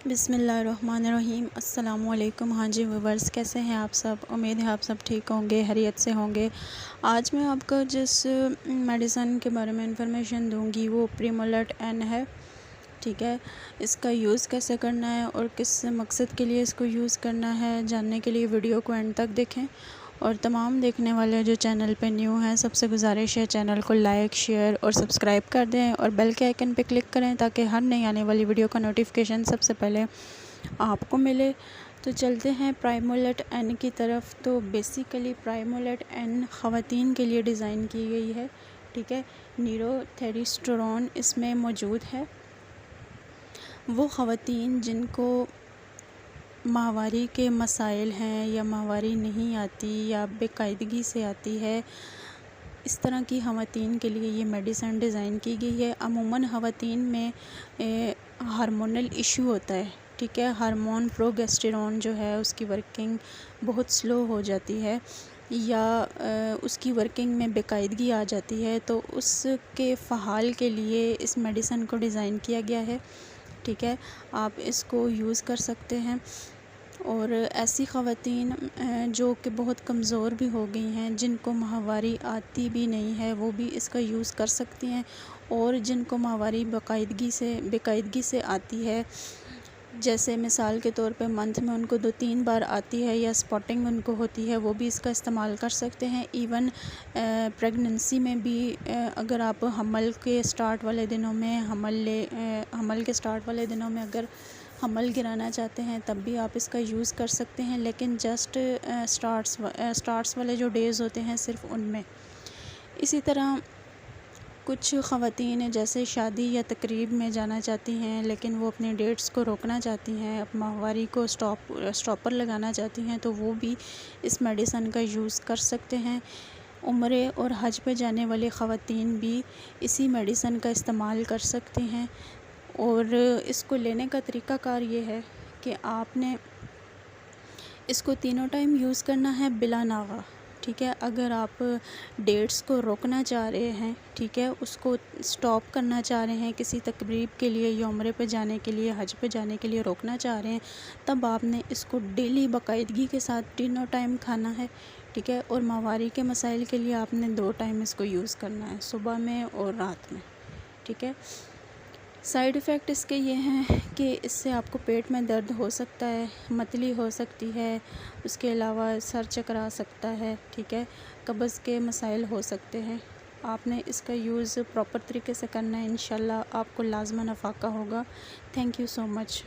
बिस्मिल्लाहिर्रहमानिर्रहीम। अस्सलामुअलैकुम। हाँ जी व्यूवर्स, कैसे हैं आप सब? उम्मीद है आप सब ठीक होंगे, खैरियत से होंगे। आज मैं आपको जिस मेडिसन के बारे में इंफॉर्मेशन दूंगी वो प्रीमोलेट एन है। ठीक है, इसका यूज़ कैसे करना है और किस मकसद के लिए इसको यूज़ करना है, जानने के लिए वीडियो को एंड तक देखें। और तमाम देखने वाले जो चैनल पे न्यू हैं, सबसे गुजारिश है चैनल को लाइक, शेयर और सब्सक्राइब कर दें और बेल के आइकन पे क्लिक करें ताकि हर नई आने वाली वीडियो का नोटिफिकेशन सबसे पहले आपको मिले। तो चलते हैं प्राइमोलेट एन की तरफ। तो बेसिकली प्राइमोलेट एन ख़वातीन के लिए डिज़ाइन की गई है। ठीक है, नीरोथेरिस्टोरॉन इसमें मौजूद है। वो ख़वातीन जिनको माहवारी के मसाइल हैं या माहवारी नहीं आती या बेकायदगी से आती है, इस तरह की ख़वातीन के लिए ये मेडिसिन डिज़ाइन की गई है। अमूमन ख़वातीन में हार्मोनल इशू होता है। ठीक है, हार्मोन प्रोगेस्टेरॉन जो है उसकी वर्किंग बहुत स्लो हो जाती है या उसकी वर्किंग में बेकायदगी आ जाती है, तो उसके फ़हाल के लिए इस मेडिसिन को डिज़ाइन किया गया है। ठीक है, आप इसको यूज़ कर सकते हैं। और ऐसी ख़वातीन जो कि बहुत कमज़ोर भी हो गई हैं, जिनको माहवारी आती भी नहीं है, वो भी इसका यूज़ कर सकती हैं। और जिनको माहवारी बेकायदगी से आती है, जैसे मिसाल के तौर पे मंथ में उनको 2-3 बार आती है या स्पॉटिंग उनको होती है, वो भी इसका इस्तेमाल कर सकते हैं। इवन प्रेगनेंसी में भी अगर आप हमल के स्टार्ट वाले दिनों में अगर हमल गिराना चाहते हैं तब भी आप इसका यूज़ कर सकते हैं, लेकिन जस्ट स्टार्ट्स वाले जो डेज़ होते हैं सिर्फ उनमें। इसी तरह कुछ ख़वातीन जैसे शादी या तकरीब में जाना चाहती हैं लेकिन वो अपने डेट्स को रोकना चाहती हैं, अपनी माहवारी को स्टॉपर लगाना चाहती हैं, तो वो भी इस मेडिसिन का यूज़ कर सकते हैं। उम्रे और हज पे जाने वाली ख़वातीन भी इसी मेडिसिन का इस्तेमाल कर सकती हैं। और इसको लेने का तरीक़ाकार ये है कि आपने इसको तीनों टाइम यूज़ करना है बिला नागा। ठीक है, अगर आप डेट्स को रोकना चाह रहे हैं, ठीक है, उसको स्टॉप करना चाह रहे हैं, किसी तकरीब के लिए या उम्रे पे जाने के लिए, हज पे जाने के लिए रोकना चाह रहे हैं, तब आपने इसको डेली बाकायदगी के साथ तीनों टाइम खाना है। ठीक है, और माहवारी के मसाइल के लिए आपने 2 टाइम इसको यूज़ करना है, सुबह में और रात में। ठीक है, साइड इफ़ेक्ट इसके ये हैं कि इससे आपको पेट में दर्द हो सकता है, मतली हो सकती है, उसके अलावा सर चकरा सकता है। ठीक है, कब्ज़ के मसाइल हो सकते हैं। आपने इसका यूज़ प्रॉपर तरीके से करना है, इंशाल्लाह आपको लाज़मन अफ़ाका होगा। Thank you so much.